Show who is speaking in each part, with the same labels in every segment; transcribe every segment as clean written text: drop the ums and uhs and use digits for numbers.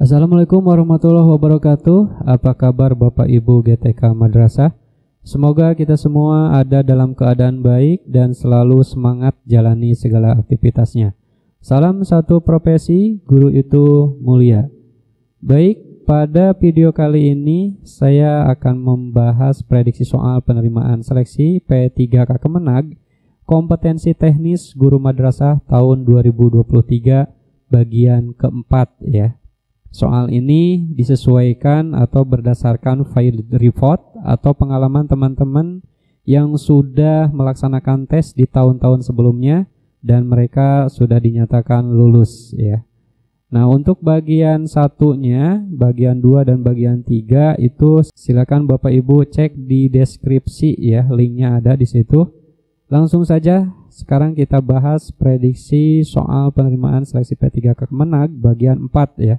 Speaker 1: Assalamualaikum warahmatullahi wabarakatuh. Apa kabar Bapak Ibu GTK Madrasah? Semoga kita semua ada dalam keadaan baik dan selalu semangat jalani segala aktivitasnya. Salam satu profesi, guru itu mulia. Baik, pada video kali ini saya akan membahas prediksi soal penerimaan seleksi P3K Kemenag kompetensi teknis guru madrasah tahun 2023 bagian keempat ya. Soal ini disesuaikan atau berdasarkan file report atau pengalaman teman-teman yang sudah melaksanakan tes di tahun-tahun sebelumnya dan mereka sudah dinyatakan lulus ya. Nah, untuk bagian satunya, bagian 2 dan bagian 3 itu silakan Bapak Ibu cek di deskripsi ya, linknya ada di situ. Langsung saja sekarang kita bahas prediksi soal penerimaan seleksi P3K Kemenag bagian 4 ya.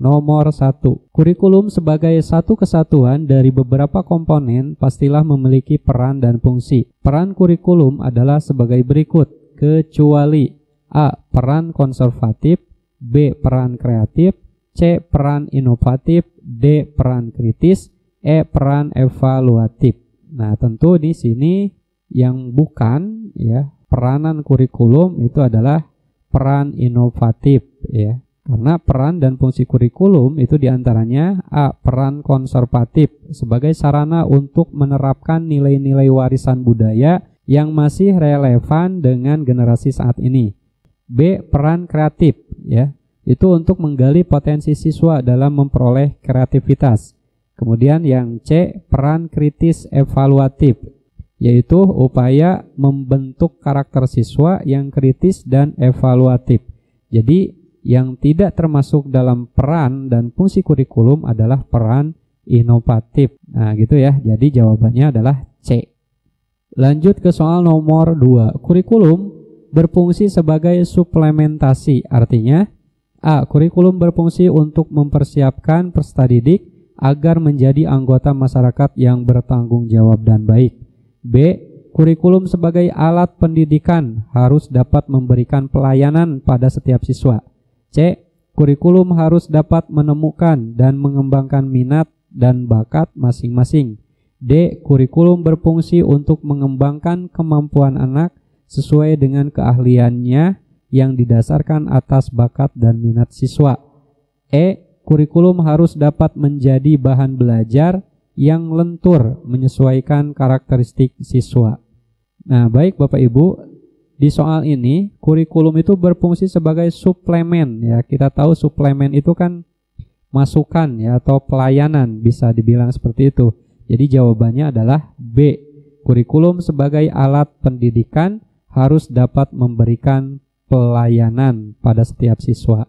Speaker 1: Nomor 1. Kurikulum sebagai satu kesatuan dari beberapa komponen pastilah memiliki peran dan fungsi. Peran kurikulum adalah sebagai berikut, kecuali A. Peran konservatif, B. Peran kreatif, C. Peran inovatif, D. Peran kritis, E. Peran evaluatif. Nah, tentu di sini yang bukan ya, peranan kurikulum itu adalah peran inovatif ya. Karena peran dan fungsi kurikulum itu diantaranya A. Peran konservatif sebagai sarana untuk menerapkan nilai-nilai warisan budaya yang masih relevan dengan generasi saat ini. B. Peran kreatif ya, itu untuk menggali potensi siswa dalam memperoleh kreativitas. Kemudian yang C. Peran kritis evaluatif, yaitu upaya membentuk karakter siswa yang kritis dan evaluatif. Jadi yang tidak termasuk dalam peran dan fungsi kurikulum adalah peran inovatif. Nah gitu ya, jadi jawabannya adalah C. Lanjut ke soal nomor 2. Kurikulum berfungsi sebagai suplementasi. Artinya A. Kurikulum berfungsi untuk mempersiapkan peserta didik agar menjadi anggota masyarakat yang bertanggung jawab dan baik. B. Kurikulum sebagai alat pendidikan harus dapat memberikan pelayanan pada setiap siswa. C. Kurikulum harus dapat menemukan dan mengembangkan minat dan bakat masing-masing. D. Kurikulum berfungsi untuk mengembangkan kemampuan anak sesuai dengan keahliannya yang didasarkan atas bakat dan minat siswa. E. Kurikulum harus dapat menjadi bahan belajar yang lentur menyesuaikan karakteristik siswa. Nah, baik Bapak Ibu, di soal ini kurikulum itu berfungsi sebagai suplemen ya. Kita tahu suplemen itu kan masukan ya atau pelayanan, bisa dibilang seperti itu. Jadi jawabannya adalah B. Kurikulum sebagai alat pendidikan harus dapat memberikan pelayanan pada setiap siswa.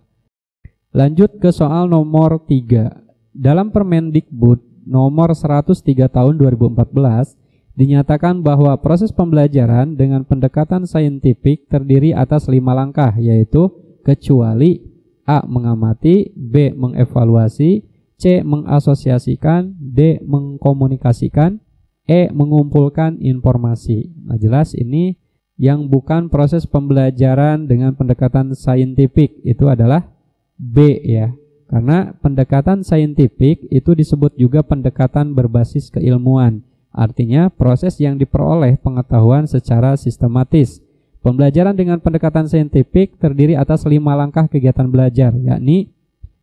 Speaker 1: Lanjut ke soal nomor 3. Dalam Permendikbud nomor 103 tahun 2014 dinyatakan bahwa proses pembelajaran dengan pendekatan saintifik terdiri atas 5 langkah, yaitu kecuali A. Mengamati, B. Mengevaluasi, C. Mengasosiasikan, D. Mengkomunikasikan, E. Mengumpulkan informasi. Nah jelas ini yang bukan proses pembelajaran dengan pendekatan saintifik itu adalah B ya. Karena pendekatan saintifik itu disebut juga pendekatan berbasis keilmuan. Artinya proses yang diperoleh pengetahuan secara sistematis. Pembelajaran dengan pendekatan saintifik terdiri atas 5 langkah kegiatan belajar, yakni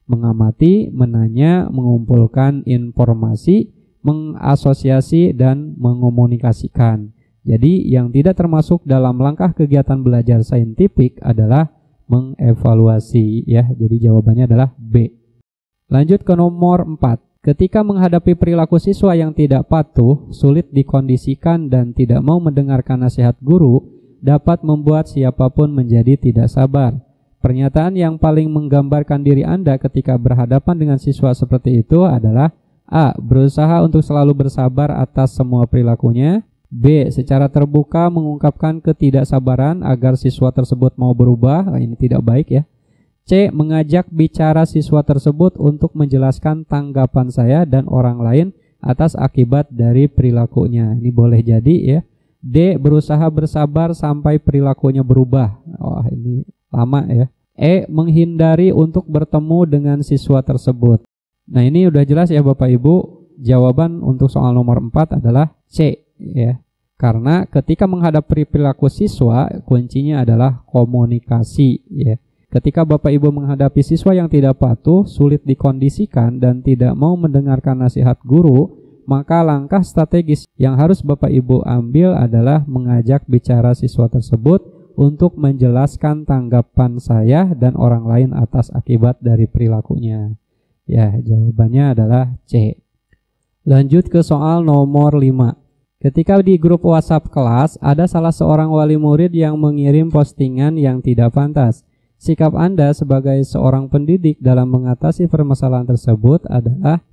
Speaker 1: mengamati, menanya, mengumpulkan informasi, mengasosiasi, dan mengomunikasikan. Jadi yang tidak termasuk dalam langkah kegiatan belajar saintifik adalah mengevaluasi ya. Jadi jawabannya adalah B. Lanjut ke nomor 4. Ketika menghadapi perilaku siswa yang tidak patuh, sulit dikondisikan dan tidak mau mendengarkan nasihat guru, dapat membuat siapapun menjadi tidak sabar. Pernyataan yang paling menggambarkan diri Anda ketika berhadapan dengan siswa seperti itu adalah A. Berusaha untuk selalu bersabar atas semua perilakunya. B. Secara terbuka mengungkapkan ketidaksabaran agar siswa tersebut mau berubah. Ini tidak baik ya. C. Mengajak bicara siswa tersebut untuk menjelaskan tanggapan saya dan orang lain atas akibat dari perilakunya. Ini boleh jadi ya. D. Berusaha bersabar sampai perilakunya berubah. Wah, ini lama ya. E. Menghindari untuk bertemu dengan siswa tersebut. Nah, ini udah jelas ya Bapak Ibu. Jawaban untuk soal nomor 4 adalah C ya. Karena ketika menghadapi perilaku siswa, kuncinya adalah komunikasi ya. Ketika Bapak Ibu menghadapi siswa yang tidak patuh, sulit dikondisikan dan tidak mau mendengarkan nasihat guru, maka langkah strategis yang harus Bapak Ibu ambil adalah mengajak bicara siswa tersebut untuk menjelaskan tanggapan saya dan orang lain atas akibat dari perilakunya. Ya, jawabannya adalah C. Lanjut ke soal nomor 5. Ketika di grup WhatsApp kelas, ada salah seorang wali murid yang mengirim postingan yang tidak pantas. Sikap Anda sebagai seorang pendidik dalam mengatasi permasalahan tersebut adalah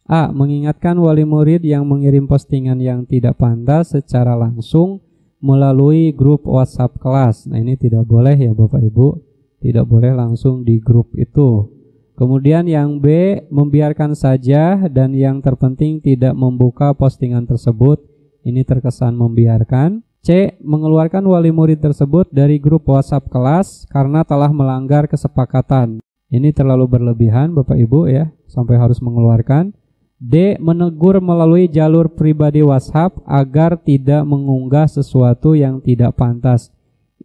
Speaker 1: A. Mengingatkan wali murid yang mengirim postingan yang tidak pantas secara langsung melalui grup WhatsApp kelas. Nah, ini tidak boleh ya Bapak Ibu. Tidak boleh langsung di grup itu. Kemudian yang B, membiarkan saja dan yang terpenting tidak membuka postingan tersebut. Ini terkesan membiarkan. C, mengeluarkan wali murid tersebut dari grup WhatsApp kelas karena telah melanggar kesepakatan. Ini terlalu berlebihan Bapak Ibu ya, sampai harus mengeluarkan. D, menegur melalui jalur pribadi WhatsApp agar tidak mengunggah sesuatu yang tidak pantas.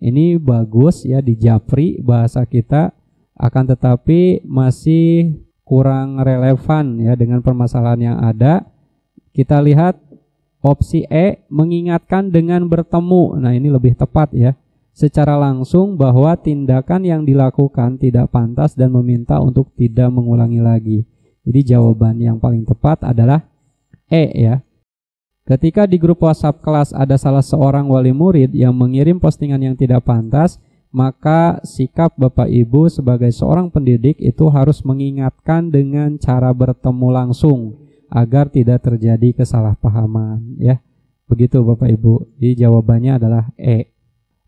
Speaker 1: Ini bagus ya di japri bahasa kita. Akan tetapi masih kurang relevan ya dengan permasalahan yang ada. Kita lihat opsi E, mengingatkan dengan bertemu. Nah, ini lebih tepat ya. Secara langsung bahwa tindakan yang dilakukan tidak pantas dan meminta untuk tidak mengulangi lagi. Jadi jawaban yang paling tepat adalah E ya. Ketika di grup WhatsApp kelas ada salah seorang wali murid yang mengirim postingan yang tidak pantas, maka sikap Bapak Ibu sebagai seorang pendidik itu harus mengingatkan dengan cara bertemu langsung agar tidak terjadi kesalahpahaman ya. Begitu Bapak Ibu. Jadi jawabannya adalah E.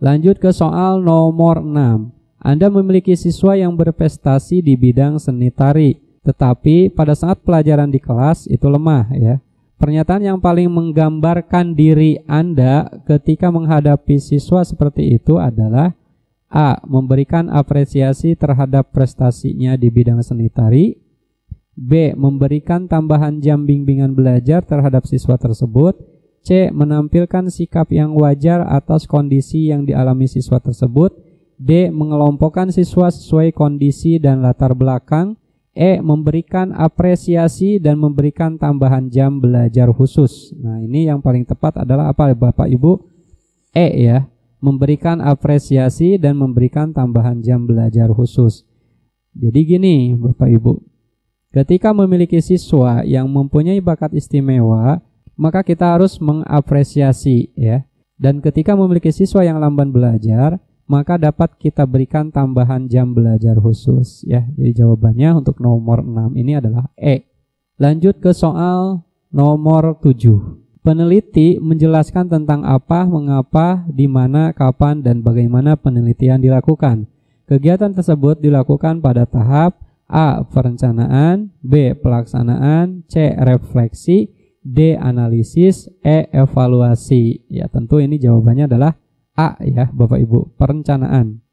Speaker 1: Lanjut ke soal nomor 6. Anda memiliki siswa yang berprestasi di bidang seni tari, tetapi pada saat pelajaran di kelas itu lemah ya. Pernyataan yang paling menggambarkan diri Anda ketika menghadapi siswa seperti itu adalah A. Memberikan apresiasi terhadap prestasinya di bidang seni tari. B. Memberikan tambahan jam bimbingan belajar terhadap siswa tersebut. C. Menampilkan sikap yang wajar atas kondisi yang dialami siswa tersebut. D. Mengelompokkan siswa sesuai kondisi dan latar belakang. E. Memberikan apresiasi dan memberikan tambahan jam belajar khusus. Nah, ini yang paling tepat adalah apa Bapak Ibu? E ya. Memberikan apresiasi dan memberikan tambahan jam belajar khusus. Jadi gini Bapak Ibu, ketika memiliki siswa yang mempunyai bakat istimewa, maka kita harus mengapresiasi ya. Dan ketika memiliki siswa yang lamban belajar, maka dapat kita berikan tambahan jam belajar khusus ya. Jadi jawabannya untuk nomor 6 ini adalah E. Lanjut ke soal nomor 7. Peneliti menjelaskan tentang apa, mengapa, di mana, kapan, dan bagaimana penelitian dilakukan. Kegiatan tersebut dilakukan pada tahap A. Perencanaan, B. Pelaksanaan, C. Refleksi, D. Analisis, E. Evaluasi. Ya, tentu ini jawabannya adalah A ya Bapak Ibu, perencanaan.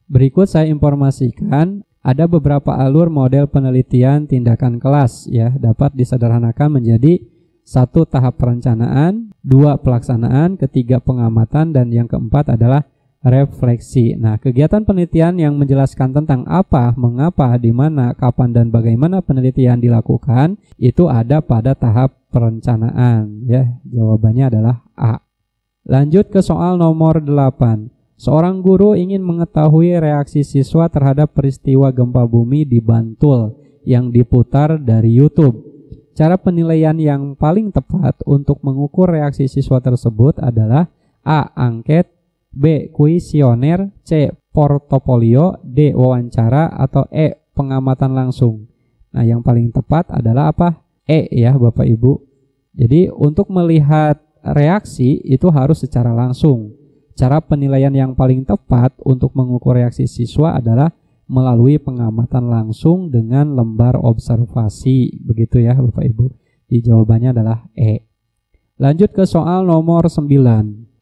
Speaker 1: Berikut saya informasikan ada beberapa alur model penelitian tindakan kelas ya, dapat disederhanakan menjadi 1. Tahap perencanaan, 2. Pelaksanaan, ketiga pengamatan, dan yang keempat adalah refleksi. Nah, kegiatan penelitian yang menjelaskan tentang apa, mengapa, di mana, kapan, dan bagaimana penelitian dilakukan itu ada pada tahap perencanaan ya. Jawabannya adalah A. Lanjut ke soal nomor 8. Seorang guru ingin mengetahui reaksi siswa terhadap peristiwa gempa bumi di Bantul yang diputar dari YouTube. Cara penilaian yang paling tepat untuk mengukur reaksi siswa tersebut adalah A. Angket, B. Kuesioner, C. Portofolio, D. Wawancara, atau E. Pengamatan langsung. Nah, yang paling tepat adalah apa? E ya Bapak Ibu. Jadi untuk melihat reaksi itu harus secara langsung. Cara penilaian yang paling tepat untuk mengukur reaksi siswa adalah melalui pengamatan langsung dengan lembar observasi. Begitu ya Bapak Ibu. Di jawabannya adalah E. Lanjut ke soal nomor 9.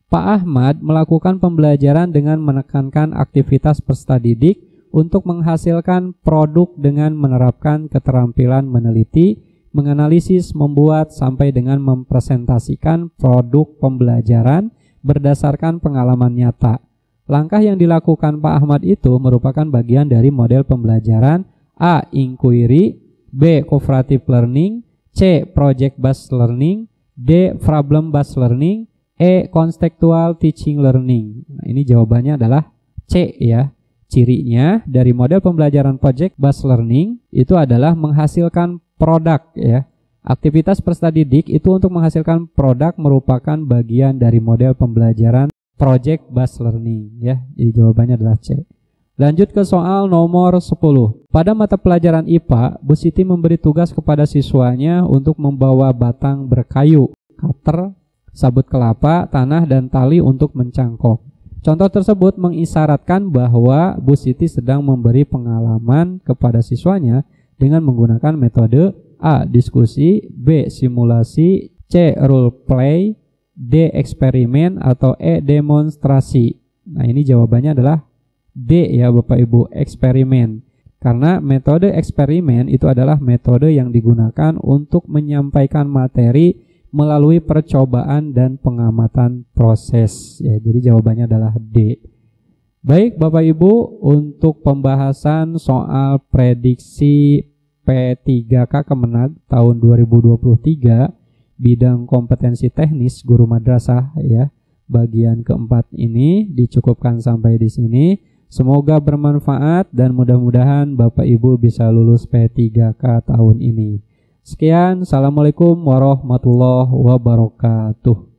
Speaker 1: Pak Ahmad melakukan pembelajaran dengan menekankan aktivitas peserta didik untuk menghasilkan produk dengan menerapkan keterampilan meneliti, menganalisis, membuat, sampai dengan mempresentasikan produk pembelajaran berdasarkan pengalaman nyata. Langkah yang dilakukan Pak Ahmad itu merupakan bagian dari model pembelajaran A. Inquiry, B. Cooperative Learning, C. Project Based Learning, D. Problem Based Learning, E. Contextual Teaching Learning. Nah, ini jawabannya adalah C ya. Cirinya dari model pembelajaran Project Based Learning itu adalah menghasilkan produk ya. Aktivitas peserta didik itu untuk menghasilkan produk merupakan bagian dari model pembelajaran Project Based Learning ya. Jadi jawabannya adalah C. Lanjut ke soal nomor 10. Pada mata pelajaran IPA, Bu Siti memberi tugas kepada siswanya untuk membawa batang berkayu, cutter, sabut kelapa, tanah, dan tali untuk mencangkok. Contoh tersebut mengisyaratkan bahwa Bu Siti sedang memberi pengalaman kepada siswanya dengan menggunakan metode A. Diskusi, B. Simulasi, C. Role play, D. Eksperimen, atau E. Demonstrasi. Nah, ini jawabannya adalah D ya Bapak Ibu, eksperimen. Karena metode eksperimen itu adalah metode yang digunakan untuk menyampaikan materi melalui percobaan dan pengamatan proses ya. Jadi jawabannya adalah D. Baik Bapak Ibu, untuk pembahasan soal prediksi P3K Kemenag tahun 2023 bidang kompetensi teknis guru madrasah ya, bagian keempat ini dicukupkan sampai di sini. Semoga bermanfaat dan mudah-mudahan Bapak Ibu bisa lulus P3K tahun ini. Sekian, Assalamualaikum warahmatullahi wabarakatuh.